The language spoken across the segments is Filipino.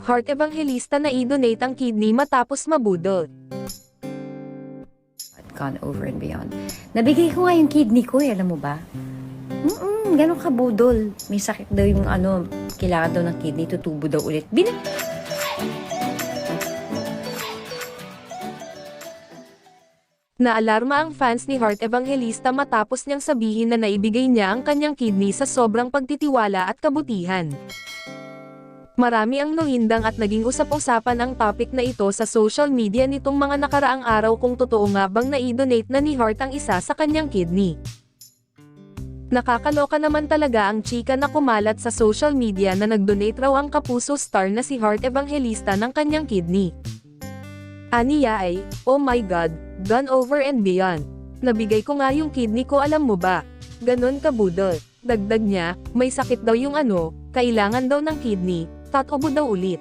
Heart Evangelista na i-donate ang kidney matapos mabudol. Gone over and beyond. Nabigay ko nga yung kidney ko alam mo ba? Ganun kabudol. May sakit daw yung kailangan daw ng kidney, tutubo daw ulit. Naalarma ang fans ni Heart Evangelista matapos niyang sabihin na naibigay niya ang kanyang kidney sa sobrang pagtitiwala at kabutihan. Marami ang nuhindang at naging usap-usapan ang topic na ito sa social media nitong mga nakaraang araw kung totoo nga bang na-donate na ni Heart ang isa sa kanyang kidney. Nakakaloka naman talaga ang chika na kumalat sa social media na nag-donate raw ang kapuso star na si Heart Evangelista ng kanyang kidney. Aniya ay, oh my God, gone over and beyond. Nabigay ko nga yung kidney ko alam mo ba? Ganon kabudol. Dagdag niya, may sakit daw yung kailangan daw ng kidney, tatubo daw ulit.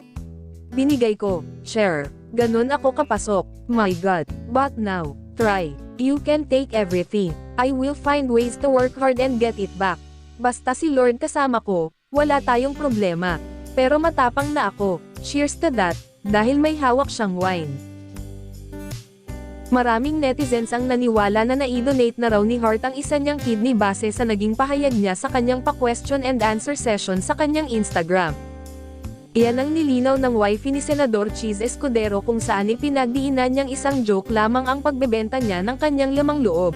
Binigay ko, share. Ganon ako kapasok, my God. But now, try. You can take everything. I will find ways to work hard and get it back. Basta si Lord kasama ko, wala tayong problema. Pero matapang na ako, cheers to that, dahil may hawak siyang wine. Maraming netizens ang naniwala na na-donate na raw ni Heart ang isa niyang kidney base sa naging pahayag niya sa kanyang pa-question and answer session sa kanyang Instagram. Iyan ang nilinaw ng wifey ni Senador Cheese Escudero kung saan ipinagdiinan niyang isang joke lamang ang pagbebenta niya ng kanyang lamang loob.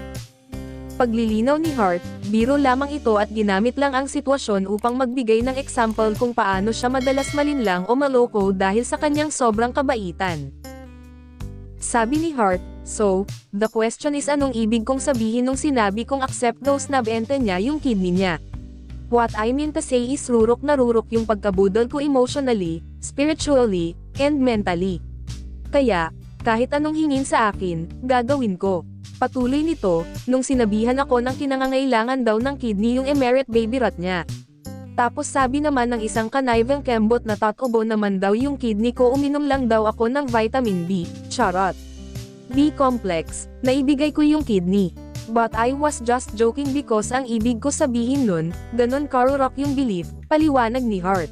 Paglilinaw ni Heart, biro lamang ito at ginamit lang ang sitwasyon upang magbigay ng example kung paano siya madalas malinlang o maloko dahil sa kanyang sobrang kabaitan. Sabi ni Heart, so, the question is anong ibig kong sabihin nung sinabi kong accept those na benta niya yung kidney niya. What I mean to say is rurok na rurok yung pagkabudol ko emotionally, spiritually, and mentally. Kaya, kahit anong hingin sa akin, gagawin ko. Patuloy nito, nung sinabihan ako ng kinangangailangan daw ng kidney yung emerit baby rat niya. Tapos sabi naman ng isang conniving kembot na tatubo naman daw yung kidney ko uminom lang daw ako ng vitamin B, charot. B-complex, naibigay ko yung kidney. But I was just joking because ang ibig ko sabihin nun, ganon karurok yung belief, paliwanag ni Heart.